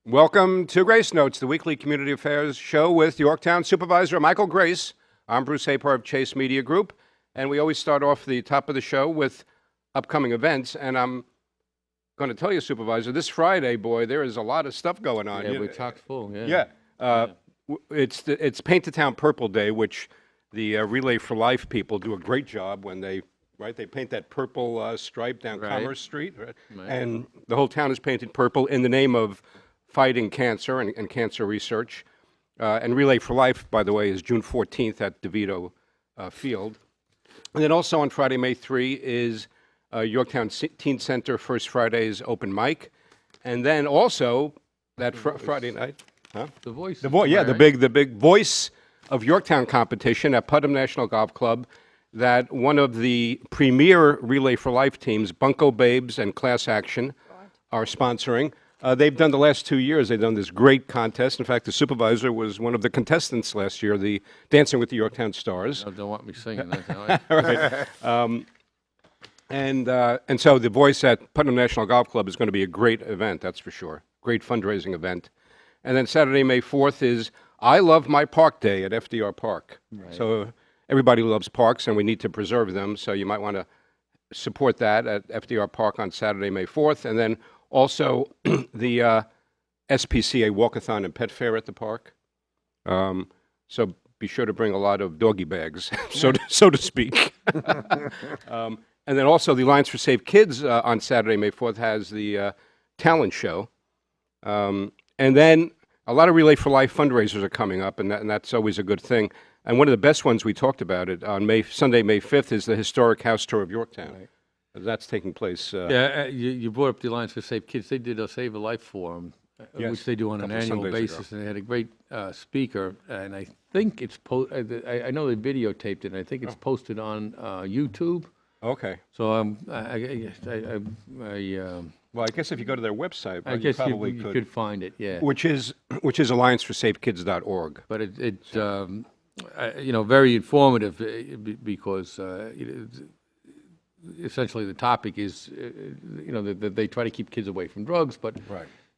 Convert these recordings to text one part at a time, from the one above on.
Welcome to Grace Notes, the weekly community affairs show with Yorktown Supervisor Michael Grace. I'm Bruce Apar of Chase Media Group, and we always start off the top of the show with upcoming events. And I'm going to tell you, Supervisor, this Friday, boy, there is a lot of stuff going on. Yeah, we're chock full. Yeah. It's Paint the Town Purple Day, which the Relay for Life people do a great job when they paint that purple stripe down Commerce Street, and the whole town is painted purple in the name of fighting cancer and cancer research. And Relay for Life, by the way, is June 14th at DeVito Field. And then also on Friday, May 3 is Yorktown Teen Center First Friday's open mic. And then also that Friday night, The Voice. the big Voice of Yorktown competition at Putnam National Golf Club that one of the premier Relay for Life teams, Bunko Babes and Class Action, are sponsoring. They've done the last 2 years. They've done this great contest. In fact, the supervisor was one of the contestants last year, the Dancing with the Yorktown Stars. I don't want me singing that. And so the Voice at Putnam National Golf Club is going to be a great event, that's for sure. Great fundraising event. And then Saturday, May 4th is I Love My Park Day at FDR Park. Right. So everybody loves parks, and we need to preserve them. So you might want to support that at FDR Park on Saturday, May 4th. And then also the SPCA Walkathon and Pet Fair at the park. So be sure to bring a lot of doggy bags, so to speak. And then also the Alliance for Safe Kids on Saturday, May 4th, has the talent show. And then a lot of Relay for Life fundraisers are coming up, and that's always a good thing. And one of the best ones we talked about it on Sunday, May 5th, is the Historic House Tour of Yorktown. Right. That's taking place. You brought up the Alliance for Safe Kids. They did a Save a Life Forum, which they do on an annual basis, and they had a great speaker. And I think it's I know they videotaped it, and I think it's posted on YouTube. Okay. So Well, I guess if you go to their website, I guess you probably you could find it. Yeah. Which is allianceforsafekids.org. But it's very informative because essentially the topic is that they try to keep kids away from drugs, but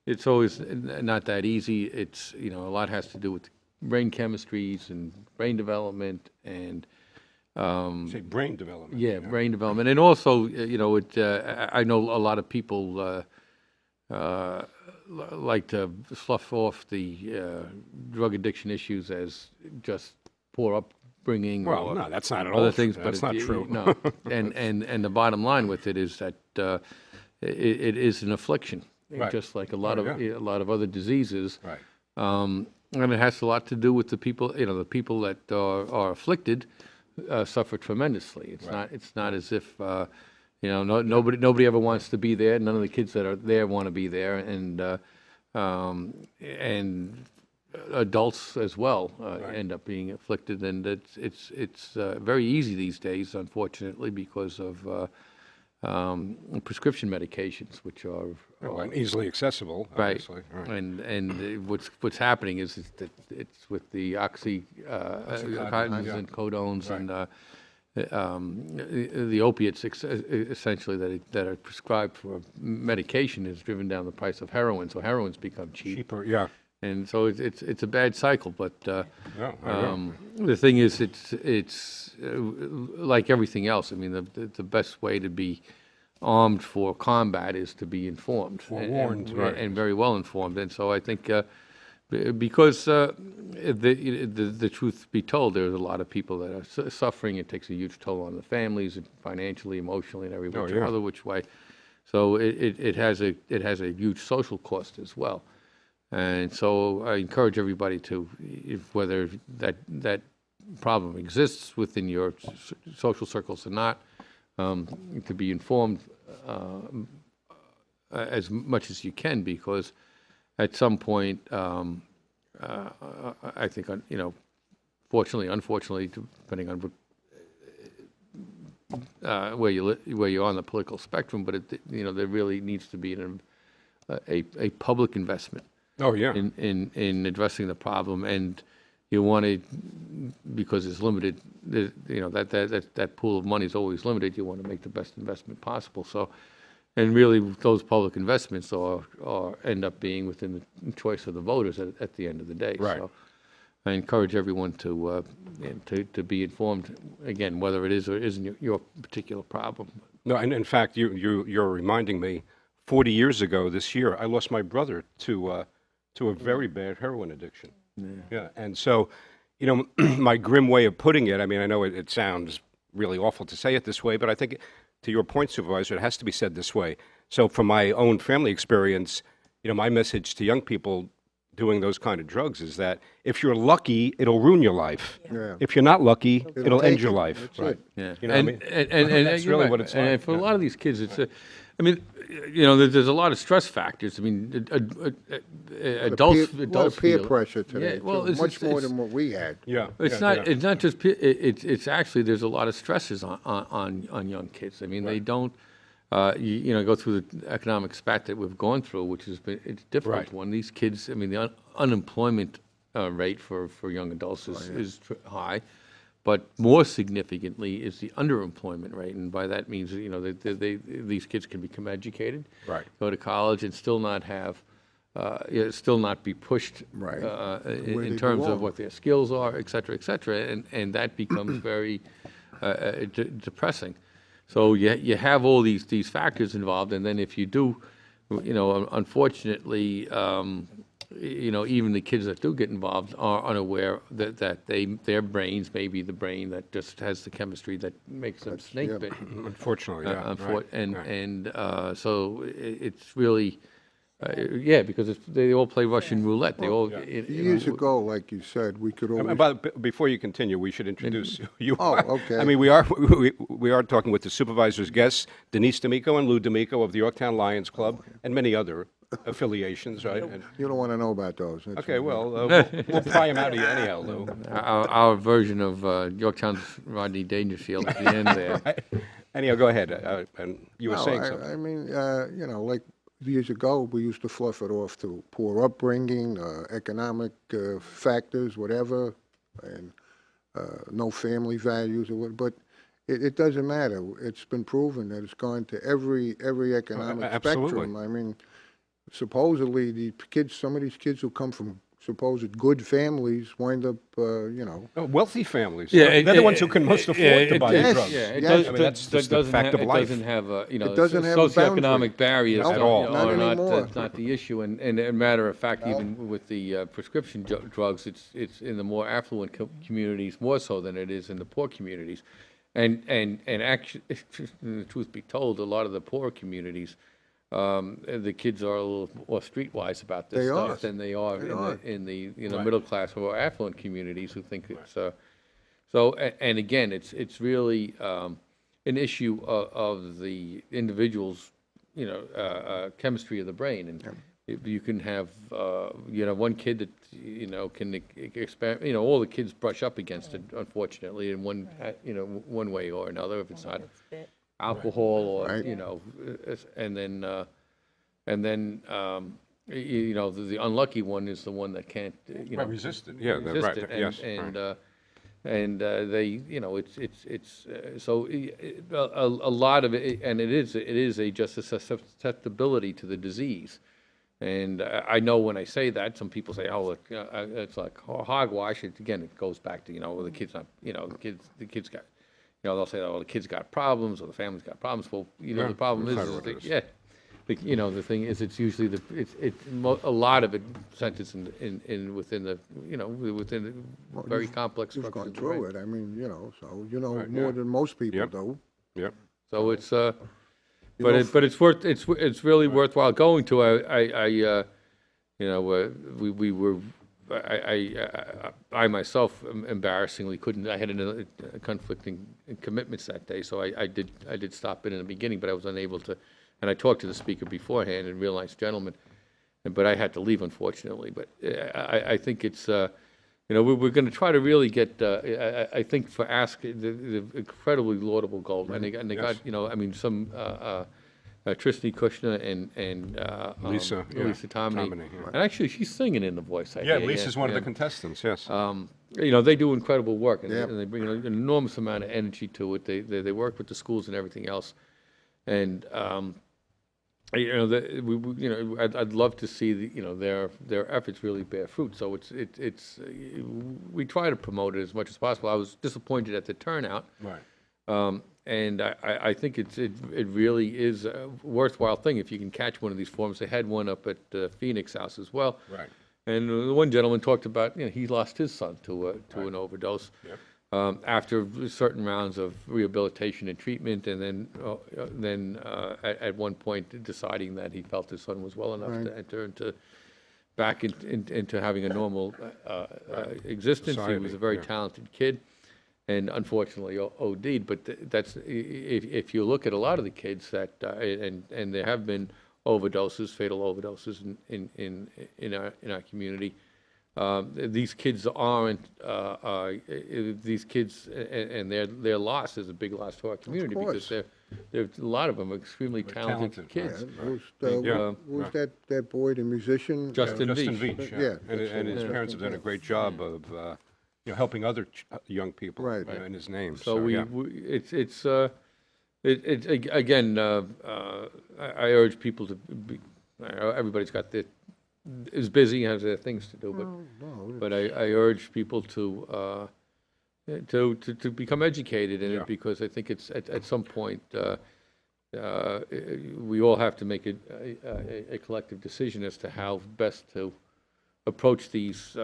it's always not that easy. It's a lot has to do with brain chemistries and brain development and say brain development. Yeah, brain development, and also I know a lot of people like to slough off the drug addiction issues as just poor upbringing. Well, no, that's not at all. Other things, that's but not true. No, and the bottom line with it is that it is an affliction, just like a lot of other diseases. Right. And it has a lot to do with the people. The people that are afflicted suffer tremendously. It's not as if nobody ever wants to be there. None of the kids that are there want to be there, and adults as well end up being afflicted. And it's very easy these days, unfortunately, because of prescription medications, which are and easily accessible, obviously. Right. And what's happening is that it's with the oxycontins and codones and the opiates essentially that are prescribed for medication is driven down the price of heroin. So heroin's become cheaper. Yeah. And so it's a bad cycle. But the thing is, it's like everything else. I mean, the best way to be armed for combat is to be informed, warned, and very well informed. And so I think because the truth be told, there's a lot of people that are suffering. It takes a huge toll on the families, and financially, emotionally, and every other which way. So it has a huge social cost as well. And so I encourage everybody to, whether that problem exists within your social circles or not, to be informed as much as you can, because at some point, I think, fortunately, unfortunately, depending on where you're on the political spectrum, but there really needs to be a public investment. Oh yeah. In addressing the problem, and you want to, because it's limited, that pool of money is always limited. You want to make the best investment possible. So And really, those public investments end up being within the choice of the voters at the end of the day. Right. So I encourage everyone to be informed, again, whether it is or isn't your particular problem. No, and in fact, you're reminding me, 40 years ago this year, I lost my brother to a very bad heroin addiction. Yeah, and so, my grim way of putting it, I mean, I know it sounds really awful to say it this way, but I think, to your point, Supervisor, it has to be said this way. So from my own family experience, my message to young people doing those kind of drugs is that if you're lucky, it'll ruin your life. Yeah. If you're not lucky, it'll end take your it. life. That's Right. it. Yeah, You know what I mean? and That's you're really right. what it's And like, for a yeah. lot of these kids, it's there's a lot of stress factors. I mean, adults A lot of peer feel pressure today, Yeah, well, too, it's much more than what we had. Yeah. It's yeah, not. yeah. It's not just. It's actually there's a lot of stresses on young kids. I mean, they don't. Go through the economic spat that we've gone through, which has been it's a difficult Right. one. These kids. I mean, the unemployment rate for young adults is high, but more significantly is the underemployment rate, and by that means these kids can become educated, Right. go to college, and still not have. Still not be pushed Right. in Where they terms of belong. what their skills are, et cetera, and that becomes very depressing. So you have all these factors involved, and then if you do, unfortunately, even the kids that do get involved are unaware that their brains may be the brain that just has the chemistry that makes them snake yeah. bitten. Unfortunately, yeah. Right. And so it's really. Because they all play Russian roulette. They all Years ago, like you said, we could always. But before you continue, we should introduce you. Oh, okay. I mean, we are talking with the supervisor's guests, Denise D'Amico and Lou D'Amico of the Yorktown Lions Club, and many other affiliations, right? And, You don't want to know about those. that's okay, all. well, we'll pry them out of you anyhow, Lou. our version of Yorktown's Rodney Dangerfield at the end there. Anyhow, go ahead. And you were No, saying something. I mean, like years ago, we used to fluff it off to poor upbringing, economic factors, whatever, and no family values or what. But it doesn't matter. It's been proven that it's gone to every economic absolutely. spectrum. I mean, supposedly some of these kids who come from supposed good families wind up, Oh, wealthy families. Yeah, They're the ones who can most afford to buy the yes, drugs. Yeah, it Yes. does, I mean, that's just the doesn't fact of life. It doesn't have a, It doesn't have a socioeconomic boundary. barriers No, At all. not are anymore. that's not the issue. And a matter of fact, even with the prescription drugs, it's in the more affluent communities more so than it is in the poor communities. And actually, the truth be told, a lot of the poorer communities, the kids are a little more streetwise about this They stuff are. than they are in the Right. middle class or affluent communities who think it's so. And again, it's really an issue of the individual's chemistry of the brain, and if you can have one kid that can experiment. All the kids brush up against it, unfortunately, in one way or another. If it's not alcohol or Right. and then the unlucky one is the one that can't Right, resist it. Yeah, resist right. it. Yes. And they so a lot of it, and it is just a susceptibility to the disease. And I know when I say that, some people say, "Oh, look, it's like hogwash." Again, it goes back to the kid's not, the kids got, they'll say, "Oh, the kid's got problems," or "the family's got problems." Well, the problem that's is not what it is. yeah, the thing is, it's usually a lot of it centers within the within the very complex You've structure gone of the through brain. it. I mean, so Right, more yeah. than most people Yep. do. Yep. So it's know, it's really worthwhile going to. I myself embarrassingly couldn't. I had another conflicting commitments that day, so I did stop in the beginning, but I was unable to. And I talked to the speaker beforehand and realized, gentlemen, but I had to leave unfortunately. But I think it's. We're going to try to really get. I think for ask the incredibly laudable goal, and they Yes. got some Tristy Kushner and Lisa, yeah. Lisa Tomney. Tomney, yeah. And actually, she's singing in the voice. I Yeah, hear, Lisa's one of the yeah. contestants, yes. They do incredible work, and, Yep. and they bring an enormous amount of energy to it. They work with the schools and everything else, and you know, you know, I'd love to see their efforts really bear fruit. So we try to promote it as much as possible. I was disappointed at the turnout. Right. And I think it really is a worthwhile thing if you can catch one of these forums. They had one up at Phoenix House as well. Right. And the one gentleman talked about, he lost his son to an overdose. Yep. After certain rounds of rehabilitation and treatment, and then at one point deciding that he felt his son was well enough to enter back into having a normal existence. He Society, was a very yeah. talented kid, and unfortunately OD'd. But that's if you look at a lot of the kids that and there have been overdoses, fatal overdoses in our community. These kids aren't. These kids and their loss is a big loss to our community because a lot of them are extremely talented kids. Who's that boy, the musician? Justin Justin Veach. Veach, Yeah. and his parents have done a great job of helping other young people Right. in his name. So yeah. it's again. I urge people to be. Everybody's got is busy, has their things to do, but I urge people to become educated in Yeah. it, because I think it's at some point we all have to make a collective decision as to how best to approach these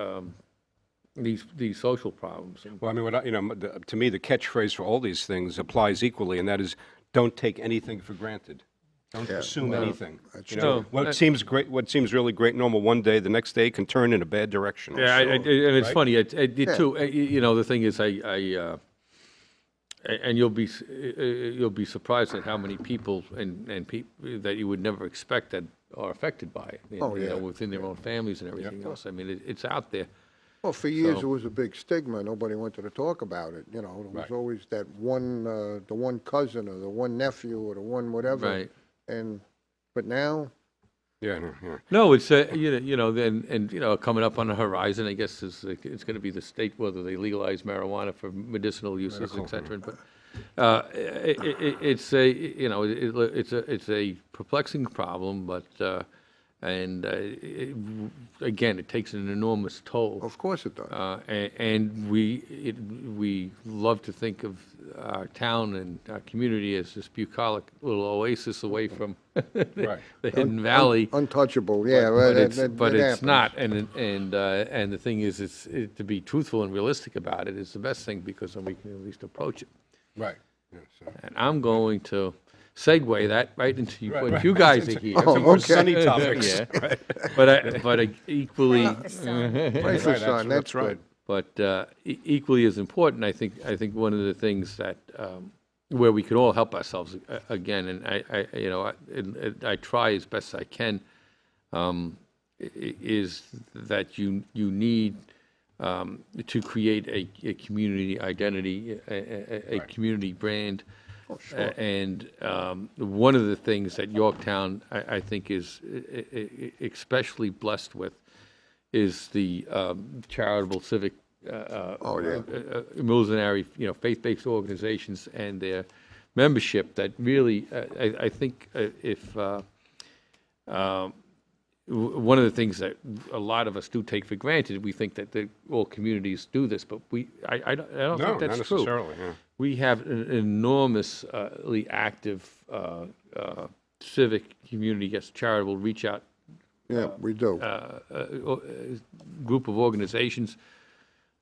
social problems. Well, I mean, to me, the catchphrase for all these things applies equally, and that is, don't take anything for granted. Don't assume anything. You know, true. what seems great, what seems really great normal one day, the next day can turn in a bad direction. Yeah, and it's funny. Too. The thing is, and you'll be surprised at how many people and people that you would never expect that are affected by it. Within their own families and everything else. I mean, it's out there. Well, for years it was a big stigma. Nobody wanted to talk about it. There was always that one, the one cousin or the one nephew or the one whatever. Right. But now. Yeah. No, it's coming up on the horizon, I guess it's going to be the state whether they legalize marijuana for medicinal uses, et cetera. But it's a perplexing problem, but again, it takes an enormous toll. Of course it does. And we love to think of our town and our community as this bucolic little oasis away from the Hidden Valley. Untouchable, yeah. But it's not. And the thing is, to be truthful and realistic about it is the best thing, because then we can at least approach it. Right. Yeah, so. And I'm going to segue that right into what you guys are here. Okay. Sunny topics. Yeah. But equally. Pray for son, that's right. But equally as important, I think one of the things that where we can all help ourselves again, and I try as best I can, is that you need to create a community identity, a community brand. Oh, sure. And one of the things that Yorktown, I think, is especially blessed with is the charitable, civic, military, faith-based organizations and their membership that really, I think, if one of the things that a lot of us do take for granted, we think that all communities do this, but I don't think that's not true. necessarily. Yeah. We have an enormously active civic community, charitable reach out. Yeah, we do. Group of organizations,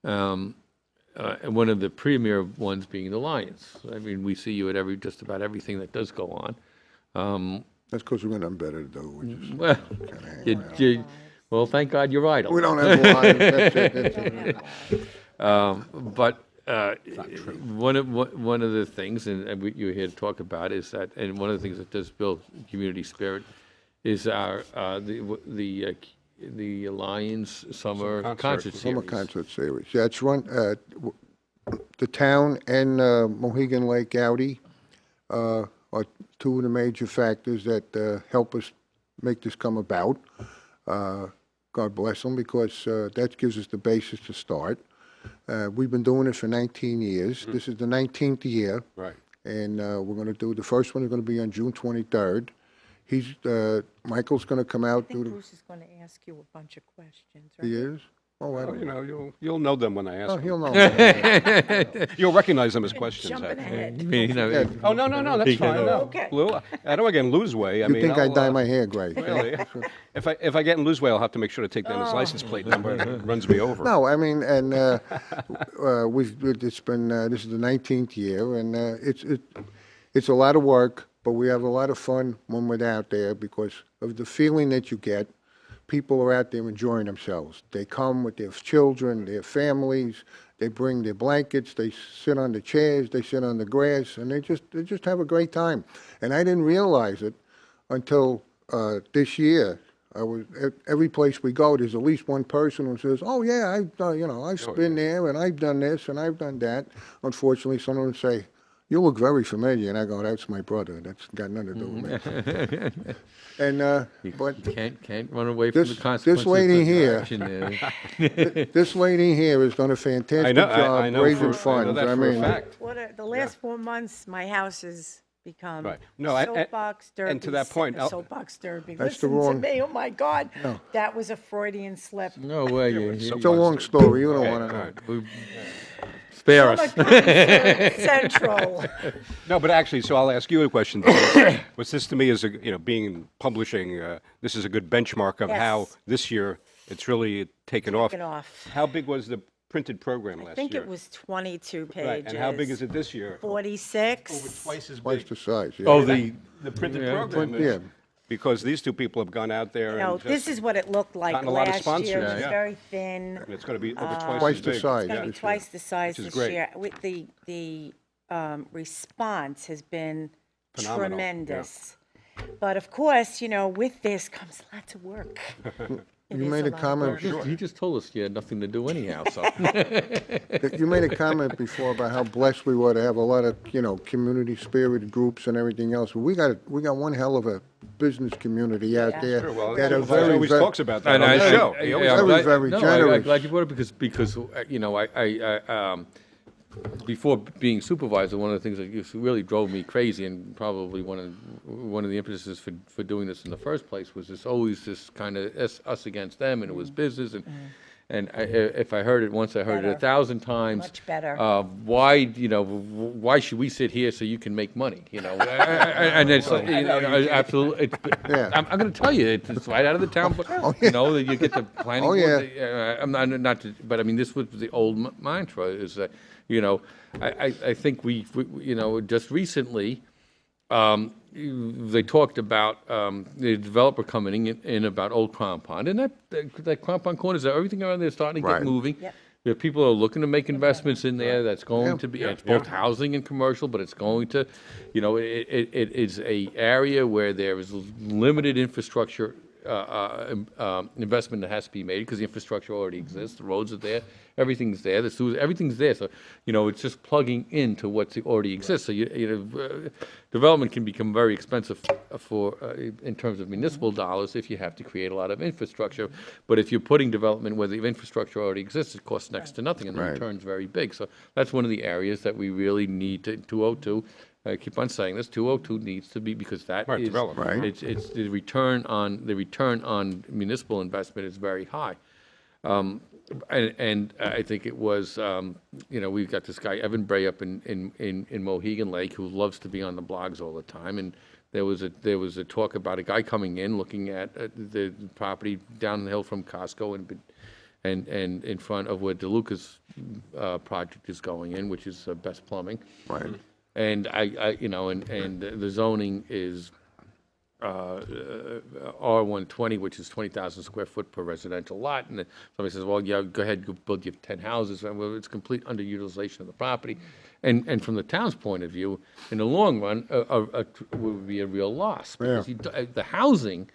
and one of the premier ones being the Lions. I mean, we see you at just about everything that does go on. That's because we're nothing better to do. We just Well, well, thank God you're idle. we don't have Lions. That's it. But one of the things, and you're here to talk about, is that, and one of the things that does build community spirit is our the Lions Summer Concert Series. Summer concert series. Yeah, it's run, the town and Mohegan Lake Audi are two of the major factors that help us make this come about. God bless them, because that gives us the basis to start. We've been doing it for 19 years. This is the 19th year. Right. And we're going to do, the first one is going to be on June 23rd Michael's gonna come out, I think Bruce is going to ask you a bunch of questions, right? he is? Oh, I Well, don't you know. know, you'll know them when I ask Oh, them. he'll know. You'll recognize them as questions, Jumping actually. ahead. You know, Yeah. Oh, no, that's fine, no. Okay. Lou, I don't want to get in Lou's way. I You mean, think I I'll, dye my hair gray? Really? If I get in Lou's way, I'll have to make sure to take down his license plate number. It runs me over. No, I mean, and it's been this is the 19th year, and it's a lot of work, but we have a lot of fun when we're out there because of the feeling that you get. People are out there enjoying themselves. They come with their children, their families. They bring their blankets. They sit on the chairs. They sit on the grass, and they just have a great time. And I didn't realize it until this year. Every place we go, there's at least one person who says, "Oh yeah, I've been there and I've done this and I've done that." Unfortunately, someone would say, "You look very familiar," and I go, "That's my brother. That's got nothing to do with me." And but can't run away from the consequences. lady of here- action there. this lady here has done a fantastic job raising funds. I know that I for a mean, fact. The last 4 months, my house has become Right. No, soapbox derby. and to that point, soapbox derby. That's the Listen wrong- to me. Oh my God, No. that was a Freudian slip. No way. it's a long story. You don't want to know. All right. Spare us. Central. No, but actually, so I'll ask you a question. What's this to me is, being in publishing, this is a good benchmark of how Yes. this year it's really taken off. Taken off. How big was the printed program last year? I think it was 22 pages. Right, and how big is it this year? 46. Over twice as Twice big. the size. Yeah. Oh, the The printed Yeah. program Yeah. is, because these two people have gone out there No, and this just, is what it looked like gotten a lot of last year. It sponsors, was yeah. very thin. and it's going to be over twice Twice as the big. size. It's going to be this year. twice the size Which is this great. year. With the response has been Phenomenal, yeah. tremendous. But of course, with this comes lots of work. It You is made a lot of comment. work. He just told us you had nothing to do anyhow, so. You made a comment before about how blessed we were to have a lot of, community spirit groups and everything else. We got one hell of a business community out Yeah. there Sure, well, that are Supervisor very, always very, talks about that on the show. He always I'm Very, glad- very no, generous. I'm glad you brought it because before being supervisor, one of the things that really drove me crazy, and probably one of the impetuses for doing this in the first place, was always this kind of us against them, and it was business, and if I heard it once, I heard it Better. 1,000 times. Much better. Why should we sit here so you can make money? And it's absolutely. Yeah. I'm going to tell you, it's right out of the town. That you get the planning. Oh, board, I'm not but I mean, this was the old mantra is that, I think we just recently, they talked about the developer coming in about Old Crown Pond, and that Crown Pond corner, everything around there is starting to get Right. moving. Yep. There are people who are looking to make investments in there. That's going to be it's both housing and commercial, but it's going to, it is a area where there is limited infrastructure investment that has to be made because the infrastructure already exists. The roads are there, everything's there, the sewers, everything's there. So it's just plugging into what's already exists. So development can become very expensive for in terms of municipal dollars if you have to create a lot of infrastructure. But if you're putting development where the infrastructure already exists, it costs next to nothing, and the Right. return's very big. So that's one of the areas that we really need to 202. I keep on saying this. 202 needs to be, because that Right, is development. Right. it's the return on municipal investment is very high. And I think it was, we've got this guy, Evan Bray, up in Mohegan Lake, who loves to be on the blogs all the time. And there was a talk about a guy coming in, looking at the property down the hill from Costco and in front of where DeLuca's project is going in, which is Best Plumbing. Right. And and the zoning is R120, which is 20,000 square foot per residential lot. And then somebody says, well, yeah, go ahead, go build your 10 houses. And well, it's complete underutilization of the property. And from the town's point of view, in the long run, would be a real loss. Because the housing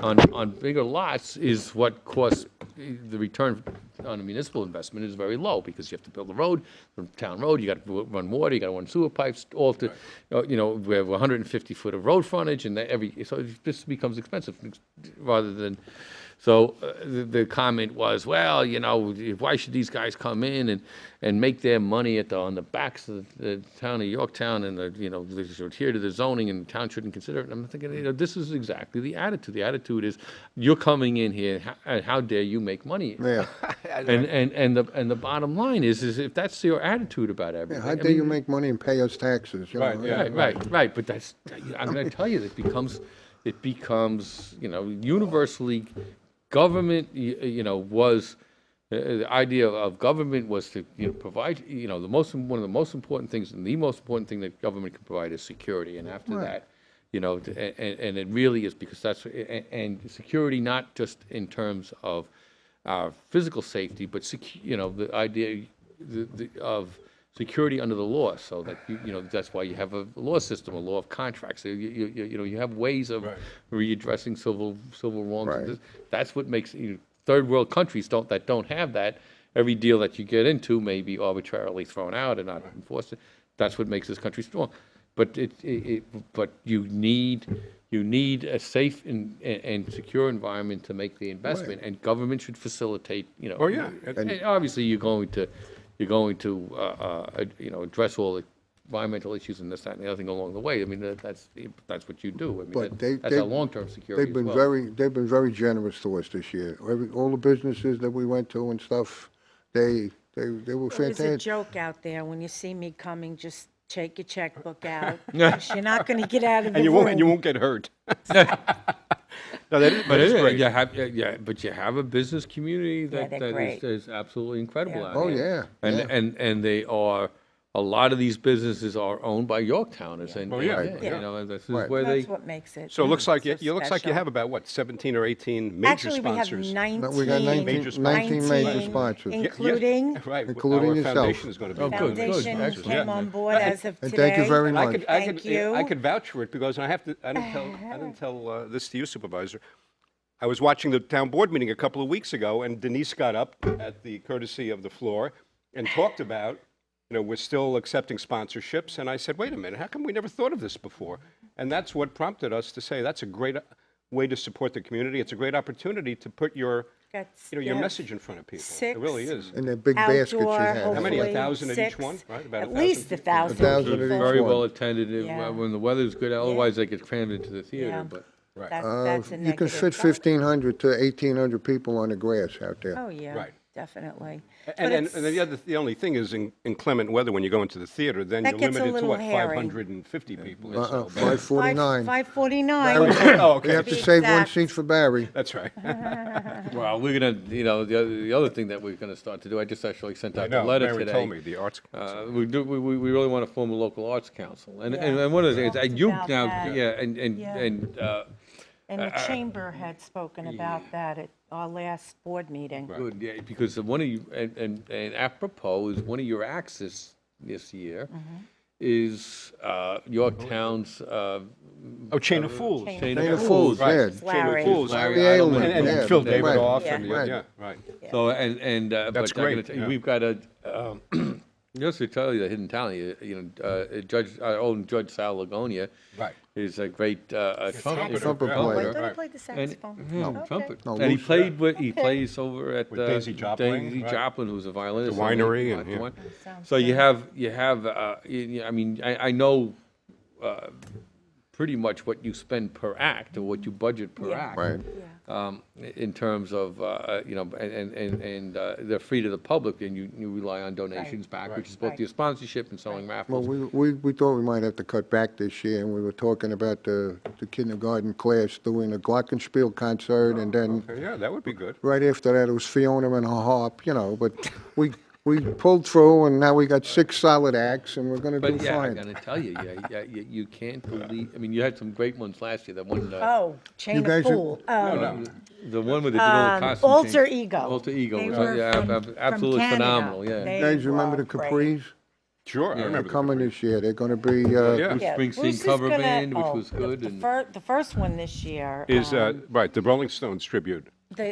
on bigger lots is what costs, the return on a municipal investment is very low, because you have to build a road, town road, you got to run water, you got to run sewer pipes, all to, we have 150 foot of road frontage, and so this becomes expensive, rather than So the comment was, well, you know, why should these guys come in and make their money on the backs of the town of Yorktown, and they should adhere to the zoning, and the town shouldn't consider it. And I'm thinking, this is exactly the attitude. The attitude is, you're coming in here, and how dare you make money? Yeah. And the bottom line is if that's your attitude about Yeah, everything. how dare you make money and pay us taxes? You Right, know? yeah. Right. But I'm going to tell you, it becomes, universally, government, was, the idea of government was to, provide, one of the most important things, and the most important thing that government can provide is security. And after that, and it really is, because and security, not just in terms of our physical safety, but the idea of security under the law, so that that's why you have a law system, a law of contracts. So you have ways of readdressing civil wrongs. Right. That's what makes third world countries that don't have that. Every deal that you get into may be arbitrarily thrown out and not enforced. That's what makes this country strong. But but you need a safe and secure environment to make the investment, and government should facilitate. Oh, yeah. And obviously, you're going to address all the environmental issues and this, that, and the other thing along the way. I mean, that's what you do. I mean, But that's our long-term security. They've been as well. they've been very generous to us this year. All the businesses that we went to and stuff, they were There's a fantastic. joke out there, when you see me coming, just take your checkbook out, 'cause you're not going to get out of the And room. you won't get hurt. No, that is, But that's it is, great. but you have a business community Yeah, that they're great. is absolutely incredible Yeah. out Oh, here. yeah, And they are, a lot of these businesses are owned by Yorktowners, and Oh, yeah. and this is Right. where they. That's what makes it. So it looks like you so looks like you special. have about, what, 17 or 18 major Actually, sponsors? we have 19. No, we got 19 major sponsors. Yeah, yeah, Including right. including Our yourself. foundation is going to be. Oh, good, good. Foundation Excellent. came on board as of And today. thank you very And much. Thank you. I could vouch for it, because I didn't tell this to you, Supervisor. I was watching the town board meeting a couple of weeks ago, and Denise got up at the courtesy of the floor and talked about, we're still accepting sponsorships. And I said, wait a minute, how come we never thought of this before? And that's what prompted us to say, that's a great way to support the community. It's a great opportunity to put your message in front of people. It really is. And the big baskets you Outdoor, had. How many? hopefully 1,000 at each 6, one, right? About At 1,000 least people. 1,000 1,000 at people. each Very one. well attended Yeah. when the weather's good, otherwise they get crammed into the theater, Yeah. but. Right. That's a You can negative fit side. 1,500 to 1,800 people on the grass out there. Oh, yeah. Right. Definitely. And But it's- the only thing is, in inclement weather, when you go into the theater, then That you're gets a limited to, little what, hairy. 550 people or so. But- 549. 549. Oh, We okay. have to save one exact. seat for Barry. That's right. Well, we're gonna, the other thing that we're gonna start to do, I just actually sent I out know, a letter Mary today. told me, the arts council. We really want to form a local arts council, and Yeah. one of the things, Talked and you about now, that. yeah. And the chamber had spoken about that at our last board meeting. Good, yeah, because one of you, and apropos, is one of your axes this year is Yorktown's Oh, Chain of Fools. Chain Chain Chain of of Fools. Fools, yeah. Chain of Larry. Fools. Larry Edelman, And yeah, Phil David right. off. Yeah. And, Right. yeah, right. So, and That's but I'm gonna great, yeah. we've got a, just to tell you the hidden talent, our own Judge Sal Lagonia Right. is a great Trumpet Yeah. player. I Right. thought he played the saxophone. Okay. trumpet. No, And he Luce. plays over at With Daisy Joplin, Daisy right. Joplin, who's a violinist. The winery and and, yeah. Sounds So you good. have, I mean, I know pretty much what you spend per act or what you budget per act. Right. In terms of, and they're free to the public, and you rely on donations back, which is both Right. your sponsorship and selling Well, raffles. we thought we might have to cut back this year, and we were talking about the kindergarten class doing a glockenspiel concert, and then Yeah, that would be good. right after that, it was Fiona and her harp, but we pulled through, and now we got 6 solid acts, and we're gonna do But yeah, I'm fine. gonna tell you, you can't believe, I mean, you had some great ones last year, that one, Oh, Chain guys of are- Fool. the one with the costume Alter change. Ego. Alter Ego, They was, were yeah, from absolutely Canada. phenomenal, yeah. They You guys remember the were great. Capris? Sure, I They're remember. coming this year. They're gonna be, Yeah. Yeah, Springsteen Bruce is cover gonna- band, which was good, The, and- the first one this year. Is, right, the Rolling Stones tribute.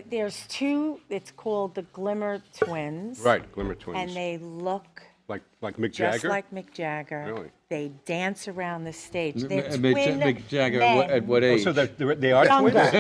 There's 2, it's called the Glimmer Twins. Right, Glimmer Twins. And they look Like Mick just Jagger? like Mick Jagger. Really? They dance around the stage. They're Mick twin Jagger, men. at what age? So they are Younger. twins?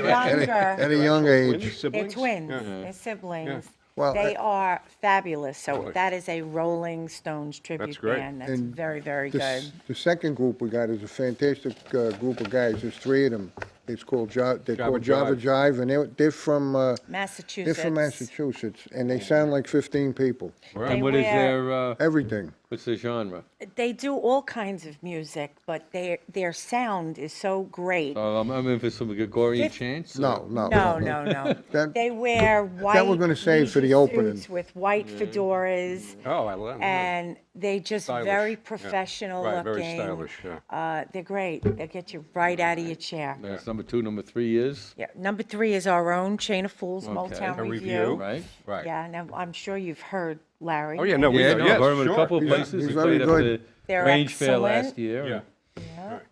Younger. At a young age. Twins, They're siblings? twins. Yeah. They're siblings. Well, They are fabulous. So Really? that is a Rolling Stones tribute great. band. That's And very, very The good. the second group we got is a fantastic group of guys. There's three of them. It's called they're called Java Jive, and they're from Massachusetts. they're from Massachusetts, and they sound like 15 people. They And what is wear- their, Everything. what's the genre? They do all kinds of music, but their sound is so great. I'm in for some Gregorian Fif- chants? No, no. No. That- They wear white we're gonna save for the leisure opening. suits with white fedoras, Oh, I love it. and they just Stylish, very yeah. professional Right, looking. very stylish, yeah. They're great. They'll get you right out of your chair. That's number 2. Number 3 is? Yeah. Number 3 is our own Chain of Fools Motown A Review. review. Right? Right. Yeah, now I'm sure you've heard Larry. Oh, yeah, no, we Yeah, know, no, yes, I've heard him in a sure. couple of He's- places. he's We very played good. at the They're Range Fair last excellent. year. Yeah.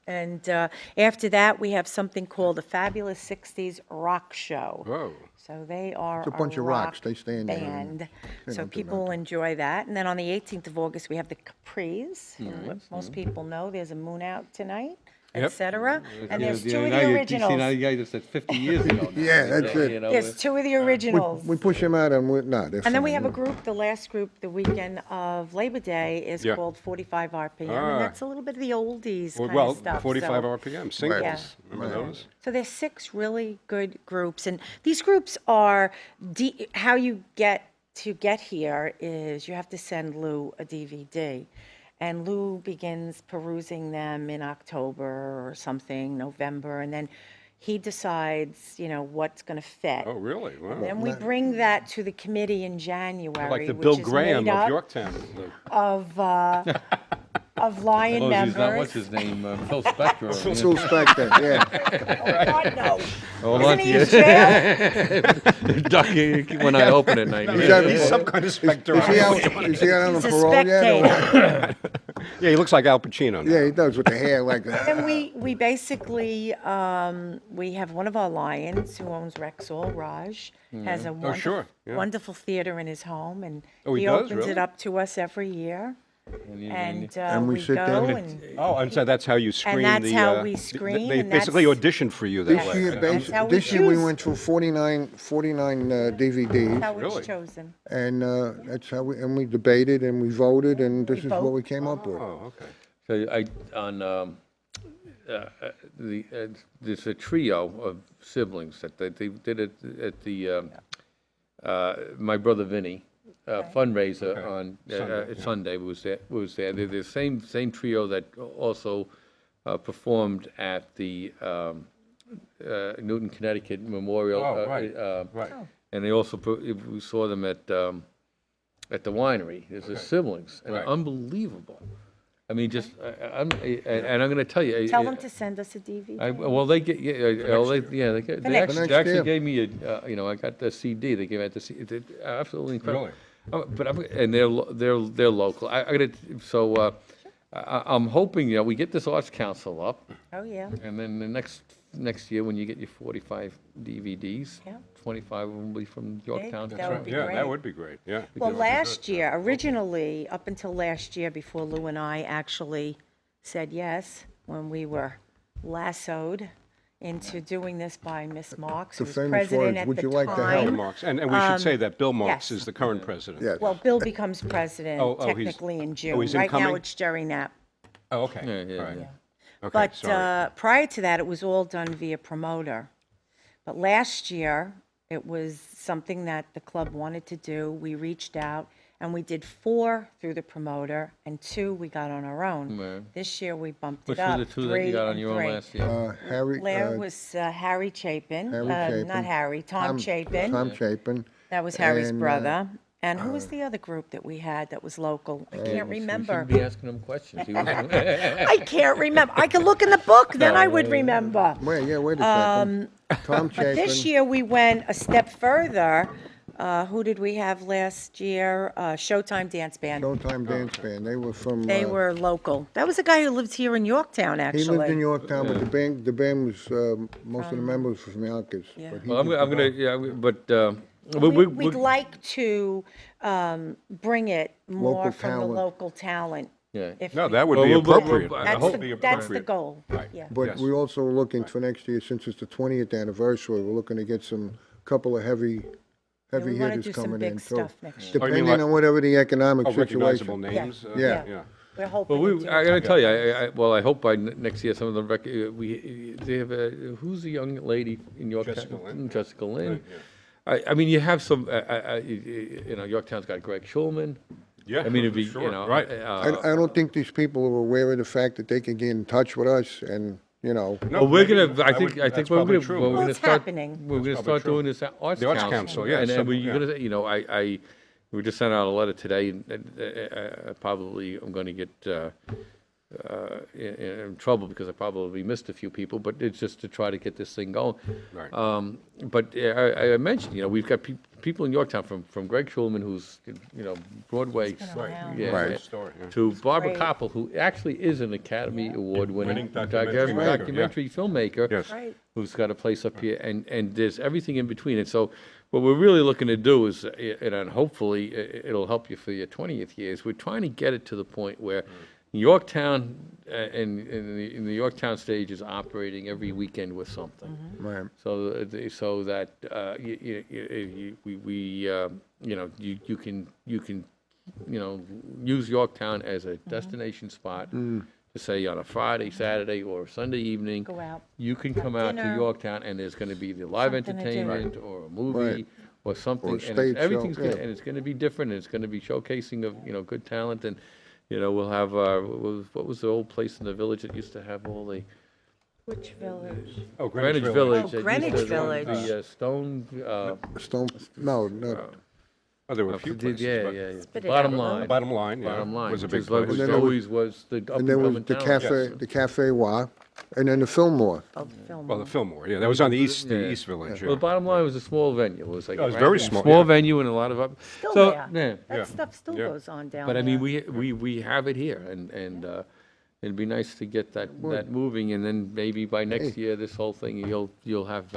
And after that, we have something called the Fabulous 60s Rock Show. Whoa. So they are It's a bunch of rock rocks. They stay in there and, band. you So know, do people will nothing. enjoy that. And then on the 18th of August, we have the Capris. And what most people know, there's a moon out tonight, Yep. etc. And there's two of now the you see, now originals. you guys, that's 50 years ago. now. Yeah, that's it. You know, There's two of the originals. We push them out, and they're And then we fine. have a group, the last group, the weekend of Labor Day is Yeah. called 45 RPM. Ah. And that's a little bit of the oldies kind Well, of stuff. 45 so. RPM, singles. Yeah. Remember those? So there's 6 really good groups, and these groups are how you get here is you have to send Lou a DVD, and Lou begins perusing them in October or something, November, and then he decides, what's going to fit. Oh, really? Wow. Then we bring that to the committee in January, Like the which Bill is Graham made of up Yorktown. Lou. of Lion Oh, members. he's not, what's his name? Phil Spector. Phil Spector, yeah. Oh, God, no. Hold Isn't on he to in jail? you. Ducky, when I open at night. He's some kind of specter. Is he out on He's a parole yet? or- spectator. Yeah, he looks like Al Pacino now. Yeah, he does with the hair like that. And we basically, we have one of our lions who owns Rexall, Raj, has a wonderful, sure, yeah. wonderful theater in his home, and Oh, he he does, opens really? it up to us every year. And we we sit go down. and Oh, and so that's how you screen that's the... how we th- screen, They and basically that's- auditioned for you that This way. year, That's how we this year we choose. went through 49 DVDs, how Really? it's chosen. and that's how we debated and we voted, and this is what vote. we came up with. Oh, okay. So there's a trio of siblings that they did it at the, my brother Vinny fundraiser on Sunday was there. They're the same trio that also performed at the Newton, Connecticut Memorial. Oh, right, right. And they also, we saw them at the winery. There's the siblings, and Right. unbelievable. I mean, just, I'm going to tell you. Tell them to send us a DVD. Well, they get, they next actually year. gave me I got the CD. They gave me the CD. Absolutely incredible. Really? And they're local. I'm hoping we get this arts council up, Oh, yeah. and then the next year when you get your 45 DVDs, Yeah. 25 will be from Yorktown. That would be Yeah, great. that would be great, yeah. Well, last year, originally, up until last year, before Lou and I actually said yes, when we were lassoed into doing this by Miss Marks, who The was famous president words, at "Would the you like to help?" Bill time. Marks. And we should say that Bill Marks yes. is the current president. Yeah. Well, Bill becomes president Oh, he's- technically in June. he's Right now, incoming? it's Jerry Knapp. Oh, okay. Yeah. All right. Okay, But sorry. prior to that, it was all done via promoter. But last year, it was something that the club wanted to do. We reached out, and we did 4 through the promoter, and 2 we got on our own. Right. This year, we bumped Which it up, were the two that 3 you got on and your own 3. last year? Harry, There was Harry Chapin, Harry not Chapin. Harry, Tom Chapin. Tom Chapin. That was Harry's and, brother. And who was the other group that we had that was local? I can't We remember. shouldn't be asking them questions. I can't remember. I could look in the book, then I would remember. Wait a second. Tom Chapin. But this year, we went a step further. Who did we have last year? Showtime Dance Band. Showtime Dance Band. They were from. They were local. That was a guy who lived here in Yorktown, He actually. lived in Yorktown, but the band was most of the members were from Yonkers. Yeah. But he Well, I'm was going to, but We'd like to bring it more Local from the talent. local talent. Yeah. if No, we- that would Well, be we'll- we'll- appropriate. we'll- That's That would the, be that's the appropriate. goal. Right. Yeah. But Yes. we're also looking for next year, since it's the 20th anniversary, we're looking to get couple of heavy Yeah, we want to hitters do some coming big in too. stuff next year. Oh, you mean Depending like- on whatever the economic Oh, recognizable situation. names? Yeah. Yeah. We're hoping Well, to do I gotta it. tell you, well, I hope by next year, some of the, they have who's the young lady in Yorktown? Jessica Lynn. Jessica Lynn. Right, yeah. I mean, you have some, Yorktown's got Greg Schulman. Yeah, I mean, it'd be, sure, right. I don't think these people are aware of the fact that they can get in touch with us and, No, Well, we're maybe gonna, I that think that's we're probably gonna, true. we're Well, gonna it's start. happening. We're gonna probably start true. doing this Arts The Arts Council. Council, yeah, And some- we're yeah. gonna, we just sent out a letter today, and probably I'm gonna get, in trouble because I probably missed a few people, but it's just to try to get this thing going. Right. But I mentioned, we've got people in Yorktown from Greg Schulman, who's, Broadway. He's been around. Yeah, Right. yeah, Story, yeah. to Barbara great. Koppel, who actually is an Academy Award-winning Winning documentary maker, documentary filmmaker. Yes. Right. Who's got a place up here, and there's everything in between. And so what we're really looking to do is, and hopefully it'll help you for your 20th year, is we're trying to get it to the point where Yorktown, in the Yorktown stage is operating every weekend with something. Right. So, so that, you can, use Yorktown as a destination spot to say on a Friday, Saturday, or Sunday evening. Go out. You can come out to dinner. Yorktown and there's gonna be the live Something to do. entertainment or a movie Right. or something. Or a And stage show, everything's gonna, yeah. and it's gonna be different, and it's gonna be showcasing of, good talent. And, we'll have, what was the old place in the village that used to have all the Which village? Oh, Greenwich Village? Oh, that used Greenwich to- Village. The stone, Stone, no, no. Oh, there were a few places. yeah, but yeah, yeah. Spit it Bottom out. line. Bottom line, yeah. Bottom line. Was a big which was- place. which And then always was the up And there was the Cafe Wa, and then the Fillmore. Oh, the film. Well, the Fillmore, yeah, that was on the East Village, Well, the yeah. bottom line was a small venue. It was like. Oh, it was a very random small, Small yeah. venue and a lot of up. Still So, there. yeah. That Yeah. stuff still Yeah. goes on down But I there. mean, we have it here, and it'd be nice to get that moving, and then maybe by next year, this whole thing, you'll have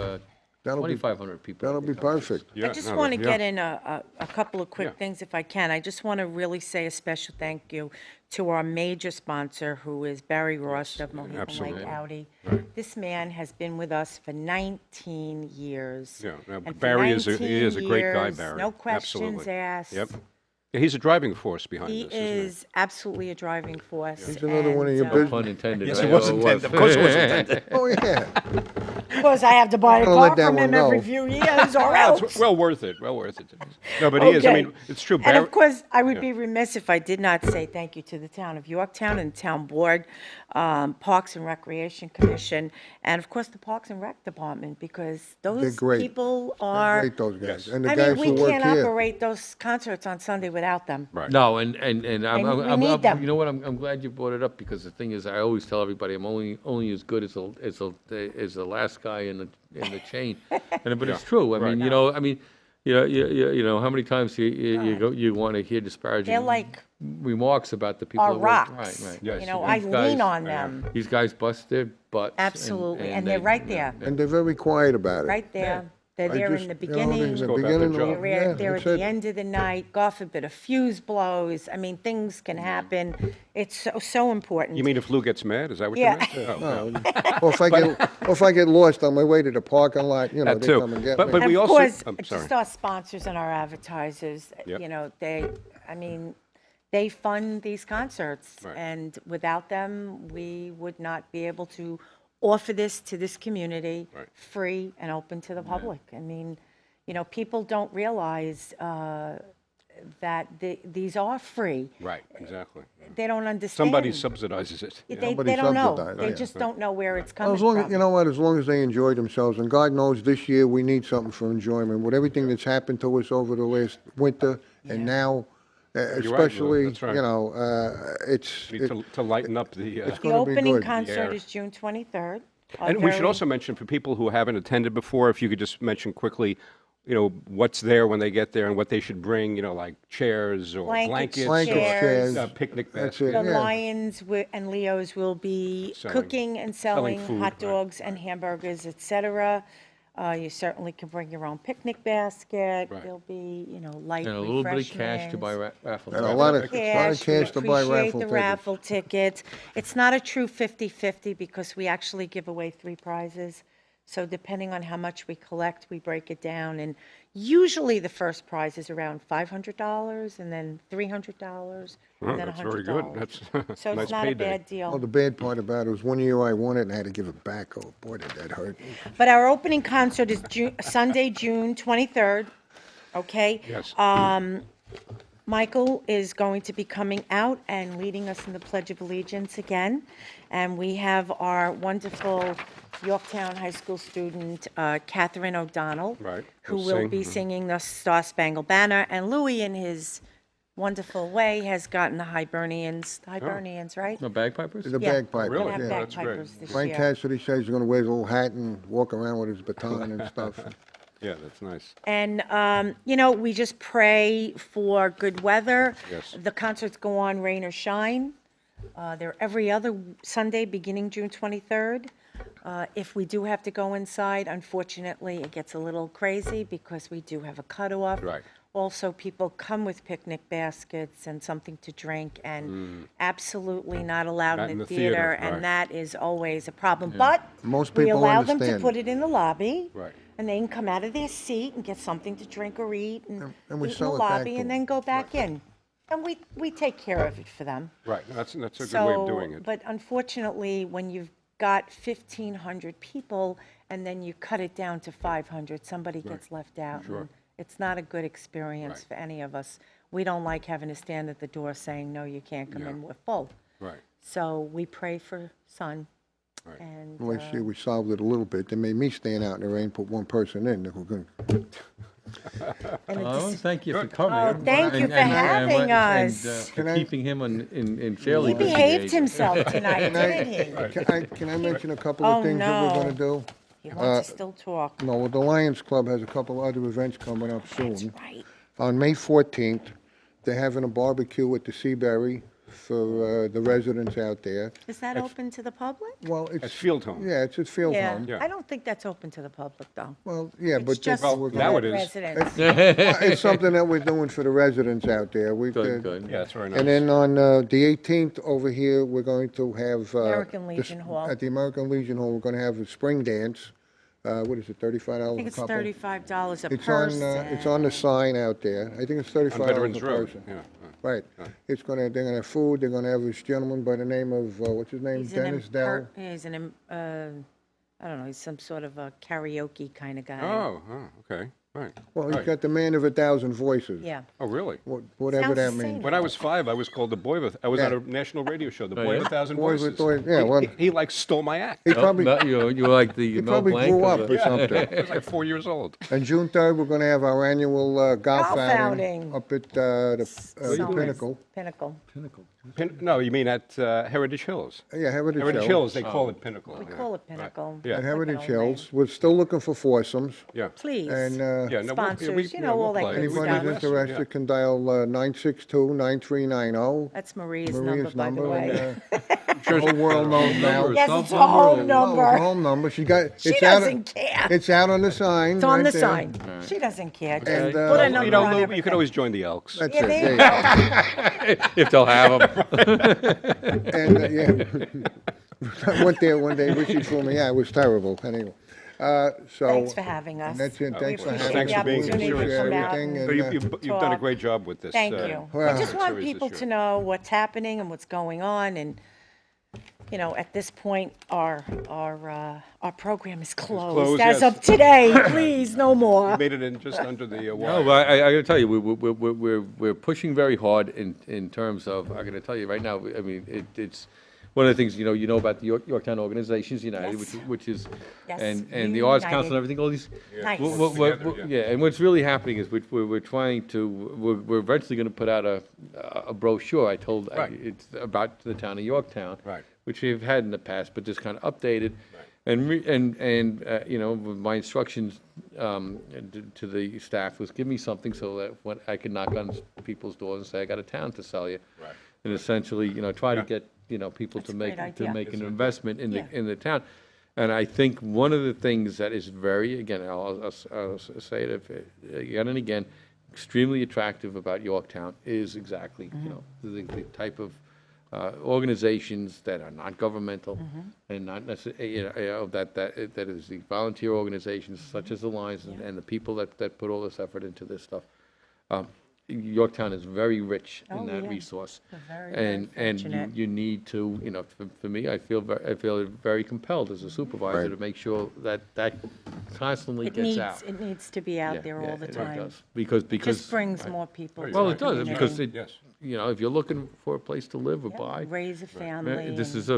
That'll be- 2,500 people. That'll be perfect. Yeah, I just no, want to yeah. get in a couple of quick Yeah. things if I can. I just want to really say a special thank you to our major sponsor, who is Barry Ross of Mohegan Lake absolutely. Audi. Right. This man has been with us for 19 years. Yeah, no, And for Barry is a 19 great guy, years, Barry. No questions Absolutely. asked. Yep. Yeah, he's a driving force behind He this, isn't he? is absolutely a driving force. He's another one of your and, business- Pun intended. Yes, right? it was Oh, intended. Of course it was intended. Oh, yeah. Because I have to buy a Gotta let car that from one him every go. few years or It's else. well worth it, well worth it. No, but he is, I Okay. mean, it's true. And Barry- of course, I would Yeah. be remiss if I did not say thank you to the town of Yorktown and the town board, Parks and Recreation Commission, and of course, the Parks and Rec Department, because those great. people are, Great, those guys. And the I guys mean, who we work can't here. operate those concerts on Sunday without them. Right. No, and we need them. you know what, I'm glad you brought it up, because the thing is, I always tell everybody, I'm only as good as the last guy in the chain. But it's true, I mean, how many times you want to hear disparaging They're like remarks about the people our that work. rocks. Right, right. Yes. You know, These I guys- lean on them, These guys bust their butts. absolutely, and they're right there, And they're very quiet about it. right there. They're I there just- in the you know, beginning. in the Go about beginning, their job. They're yeah, there at that's the it. end of the night, God forbid, a fuse blows. I mean, things can happen. It's so important. You mean if Lou gets mad, is that what Yeah. you meant? Oh, no. Or if I get lost on my way to the parking lot, That they too. come and get But- me. but And we of also- course, I'm sorry. just our sponsors and our advertisers, Yep. they fund these concerts. Right. And without them, we would not be able to offer this to this community Right. free and open to the public. I mean, people don't realize that these are free. Right, exactly. They don't understand. Somebody subsidizes it. They, yeah. they Somebody don't know. subsidized, They yeah. just don't know where it's Well, coming as long as, from. you know what, as long as they enjoy themselves, and God knows this year we need something for enjoyment. With everything that's happened to us over the last winter and now, right, Lou, especially, that's right. it's, We need to lighten up the. The gonna be opening good. concert Yeah. is June 23rd. And we should also mention for people who haven't attended before, if you could just mention quickly, what's there when they get there and what they should bring, like chairs or Blankets, blankets, chairs. picnic That's baskets. it. The Yeah. Lions and Leos will be Selling- cooking and selling food, hot right, dogs and hamburgers, etc. You certainly can bring your own picnic basket. Right. There'll be, light And a little bit of cash to buy refreshments. raffle And a tickets. lot of Cash, we cash to buy appreciate raffle the tickets. raffle tickets. It's not a true 50-50 because we actually give away 3 prizes. So depending on how much we collect, we break it down. And usually the first prize is around $500 and then $300 and then $100. That's very good. That's So nice it's not a payday. bad Well, deal. the bad part about it was one year I won it and I had to give it back. Oh, boy, did that hurt. But our opening concert is Sunday, June 23rd, okay? Yes. Michael is going to be coming out and leading us in the Pledge of Allegiance again. And we have our wonderful Yorktown High School student, Catherine O'Donnell. Right, Who will will sing. be singing the Star Spangled Banner. And Louis, in his wonderful way, has gotten the Hibernians, right? No bagpipers? The Yeah. bagpipers, Really? We're gonna yeah. have That's great. bagpipers this Frank year. Cassidy says he's gonna wear his little hat and walk around with his baton and stuff. Yeah, that's nice. And, we just pray for good weather. Yes. The concerts go on rain or shine. They're every other Sunday, beginning June 23rd. If we do have to go inside, unfortunately, it gets a little crazy because we do have a cutoff. Right. Also, people come with picnic baskets and something to drink, and absolutely not allowed Not in in the the theater, theater, right. and that is always a problem. But Most we people allow them to understand. put it in the lobby. Right. And they can come out of their seat and get something to drink or eat and And we eat in the sell it back lobby to and them. then go back in. And we take care of it for them. Right, that's a good way of doing it. But unfortunately, when you've got 1,500 people and then you cut it down to 500, somebody gets left out. Sure. and It's not a good experience Right. for any of us. We don't like having to stand at the door saying, no, you can't come Yeah. in, we're full. Right. So we pray for sun. Right. And, Last year, we solved it a little bit. They made me stand out in the rain, put one person in. They were gonna- and it Oh, just- thank you for coming. Oh, thank you for having us. Can I- Keeping him in fairly he good behaved behavior. himself tonight, didn't he? Can I mention a couple Oh, of things that we're no. gonna do? He wants to still talk. No, well, the Lions Club has a couple other events coming up soon. That's right. On May 14th, they're having a barbecue at the Seabury for the residents out there. Is that open to the public? Well, That's it's, Field Home. yeah, it's at Field Yeah, Home. Yeah. I don't think that's open to the public, though. Well, yeah, It's but just that's, for now it the is. residents. it's something that we're doing for the residents out there. We've, Good, good. Yeah, that's very nice. And then on the 18th over here, we're going to have. American this- Legion Hall. At the American Legion Hall, we're going to have a spring dance. What is it, $35 I think a it's couple? $35 a It's person. it's on the sign out there. I think it's $35 On a Veterans Road, person. yeah. Right. They're gonna have food, they're gonna have this gentleman by the name of, what's his name, He's an Dennis Dell? he's an, I don't know, he's some sort of a karaoke kind of guy. Oh, okay, right. Well, he's Right. got the man of 1,000 voices. Yeah. Oh, really? Whatever Sounds that the means. same. When I was 5, I was called the boy with, I was on Yeah. a national radio show, the Oh, boy yeah? with 1,000 Boy with voices. voice- yeah, well- He like stole my act. He No, probably, you were like the he Mel probably Blanc grew of up the- or something. I was like 4 years old. And June 3rd, we're gonna have our annual golf Golf outing outing. up at the Somewhere. Pinnacle. Pinnacle. No, you mean at Heritage Hills? Yeah, Heritage Heritage Hills. Hills, they call it Pinnacle. We yeah. call it Pinnacle. Yeah. At Like an Heritage old Hills. name. We're still looking for foursomes. Yeah. Please. And Yeah, no, Sponsors, you know, all that we'll good play. stuff. anybody's Yeah. interested can dial 962-9390. That's Maria's number, Maria's by the number. way. The whole world knows now. Yes, it's a home No, number. home number. She got. She it's out- doesn't care. It's out on the sign. It's on right the there. sign. She doesn't care. Just And, put a uh, number You know, on Lou, you everything. could always join the Elks. That's Yeah, it. there you There go. If they'll have them. And yeah, I went there one day. Richie threw me out. It was terrible. Anyway, so Thanks for having us. and that's it. Thanks for appreciate having Thanks the for being here. opportunity to Seriously. come out Everything and But and, you've done a talk. great job with this. Thank you. Well, I just want series this people year. to know what's happening and what's going on, and, at this point, our program is closed closed, as yes. of today. Please, no more. Made it in just under the No, wire. but I got to tell you, we're pushing very hard in terms of, I got to tell you right now, I mean, it's one of the things, you know about the Yorktown Organizations United, Yes. which is, Yes, and the Arts Council United. and everything, all these. Nice. Together, Yeah, and what's really happening is we're trying to, we're eventually going to put out a brochure, I told, Right. it's about the town of Yorktown. Right. Which we've had in the past, but just kind of updated. And my instructions to the staff was give me something so that when I could knock on people's doors and say, I got a town to sell you. Right. And essentially, try to Yeah. get, people That's to a make, great to idea. make an investment in Yeah. the town. And I think one of the things that is very, again, I'll say it again and again, extremely attractive about Yorktown is exactly, the type of organizations that are not governmental and not necessarily, that is the volunteer organizations such as the Lions and the people that put all this effort into this stuff. Yorktown is very rich in that resource. We're And fortunate. you need to, for me, I feel very compelled as a supervisor to make sure that constantly gets out. It needs to be out there all the it time. does. Because, It just brings more people to well, the it does, community. because Yes. if you're looking for a place to live or buy, Raise a family. this and- is a,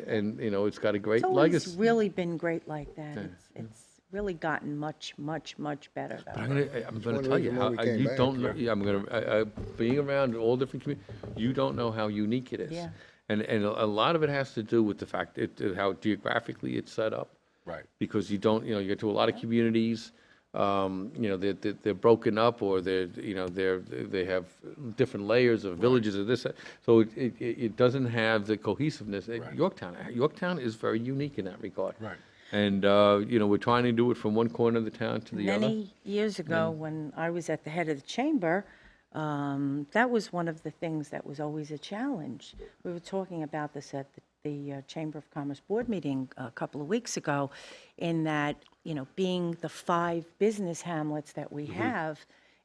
and, it's got a great It's always legacy. really been great like that. It's really gotten much, much, much better. But though. I'm one gonna of tell the you reasons how, why we came you back, don't know, I'm gonna, being around all different communities, you don't know how unique it is. Yeah. And a lot of it has to do with the fact how geographically it's set up. Right. Because you don't, you get to a lot of communities, they're broken up, or they have different layers of villages or this, so it doesn't have the cohesiveness. Yorktown is very unique in that regard. Right. And, we're trying to do it from one corner of the town to the other. Many years ago, when I was at the head of the chamber, that was one of the things that was always a challenge. We were talking about this at the Chamber of Commerce Board meeting a couple of weeks ago, in that, being the 5 business hamlets that we have,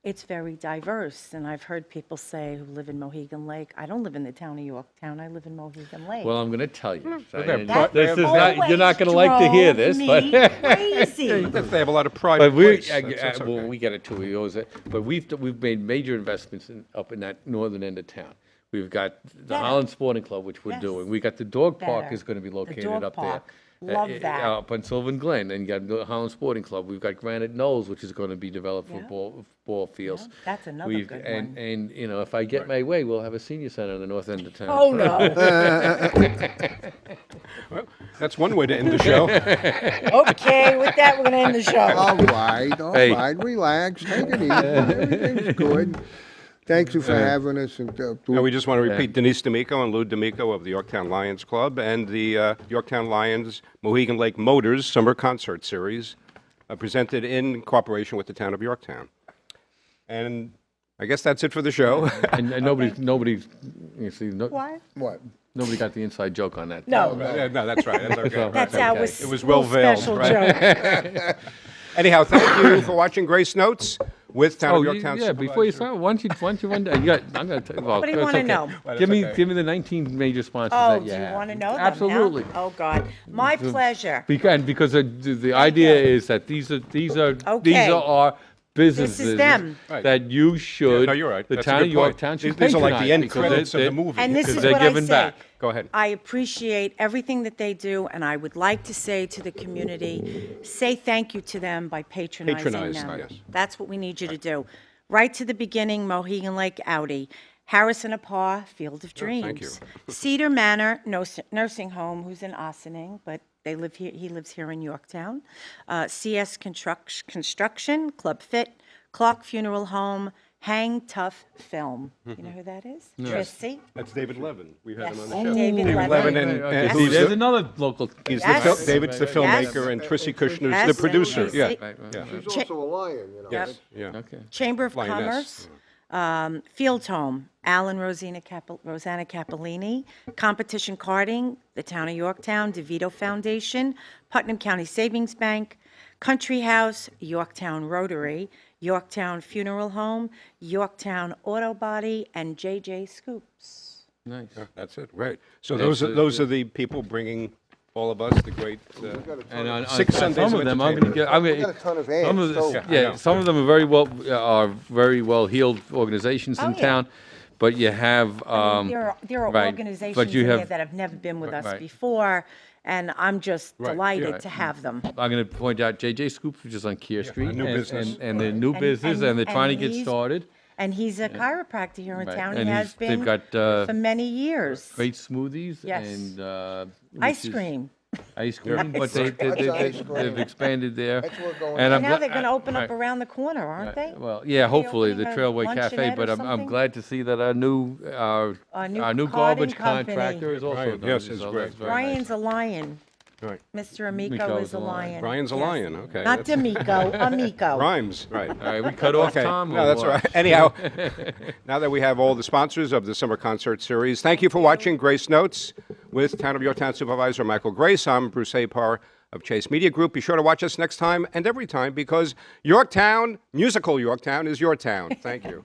it's very diverse. And I've heard people say who live in Mohegan Lake, I don't live in the town of Yorktown, I live in Mohegan Lake. Well, I'm going to tell you. That Diane, this is not, you're not going to like to hear this, but. Crazy. If they have a lot of pride But in we, place, that's well, okay. we get it too. We always, but we've made major investments up in that northern end of town. We've got the Better. Holland Sporting Club, which we're Yes. doing. We got the dog park Better. is going to be The located dog up park. there. Love that. Up on Sylvan Glen, and you got the Holland Sporting Club. We've got Granite Knolls, which is going to be developed for Yeah. ball fields. That's another We've- good and, one. And, if I get my way, we'll have a senior center in the north end of town. Oh, no. Well, that's one way to end the show. Okay, with that, we're going to end the show. All right, Hey. relax, take it easy, everything's good. Thank you for having us, and And we just want to repeat Denise D'Amico and Lou D'Amico of the Yorktown Lions Club and the Yorktown Lions Mohegan Lake Motors Summer Concert Series, presented in cooperation with the town of Yorktown. And I guess that's it for the show. And nobody's, you see, What? what? nobody got the inside joke on that. No. No, that's right. That's okay. That's our Okay. It was little well veiled, special right? joke. Anyhow, thank you for watching Grace Notes with Town of Yorktown yeah, before you Supervisor. start, why don't you run down, I'm going to tell you. What do you wanna know? Give me the 19 major sponsors Oh, that do you you have. want to know them now? Absolutely. Oh, God. My pleasure. Because the idea you. is that these are Okay. businesses them. that you should, Yeah, no, you're right. the That's a town good of point. Yorktown should These are like the patronize end because credits of they- the movie. And this Because is they're what I giving say. back. Go ahead. I appreciate everything that they do, and I would like to say to the community, say thank you to them by patronizing Patronize, them. yes. That's what we need you to do. Right to the beginning, Mohegan Lake Audi, Harrison Apar, Field of Dreams. thank you. Cedar Manor Nursing Home, who's in Ossining, but they live here. He lives here in Yorktown. CS Construction, Club Fit, Clark Funeral Home, Hang Tough Film. You know who that is? Tracy. That's David Levin. We had him on the Yes, show. David Levin Levin. and Okay, see, who's there's the- another local. He's Yes. the David's the filmmaker, Yes. and Trissy Kushner's Yes. the producer. Yes. Yeah, Right, right, yeah. right. She's also a lion, Yes, yeah. Okay. Chamber of Lioness. Commerce, Field Home, Alan Rosanna Capolini, Competition Karting, the Town of Yorktown, DeVito Foundation, Putnam County Savings Bank, Country House, Yorktown Rotary, Yorktown Funeral Home, Yorktown Auto Body, and JJ Scoops. Nice. That's it, right. So those are the people bringing all of us the great, And on 6 Sundays some of of them, I'm going to get, We got a ton of ads, some of so- the, I know. some of them are very well heeled organizations Oh, in yeah. town, but you have, There are right, organizations but you in there have- that have never been with us Right. before, and I'm just Right, delighted yeah. to have them. I'm going to point out JJ Scoops, which is on Keir Street. new and- business. And the new business, and they're trying to get he's- started. And he's a chiropractor here in Right. town. And He has they've been got, for many years. Great smoothies Yes. and. Ice which is- cream. Ice cream, but What's ice they've cream? expanded there. That's where we're going. And I'm Now gla- they're going to open up right. around the corner, aren't they? Well, yeah, hopefully, the opening a Trailway Cafe, luncheonette but or I'm something? glad to see that our new Our new garbage carting company. contractor is also Right, done. yes, it's so great. that's very nice. Brian's a lion. Right. Mr. Amico Miko is a lion. Brian's a Yes. lion, okay. Not D'Amico, Amico. Rhymes, right. All right, we cut off Okay. Tom? No, or that's all what? right. Anyhow, now that we have all the sponsors of the summer concert series, thank you for watching Grace Notes with Town of Yorktown Supervisor Michael Grace. I'm Bruce Apar of Chase Media Group. Be sure to watch us next time and every time because Yorktown, musical Yorktown, is your town. Thank you.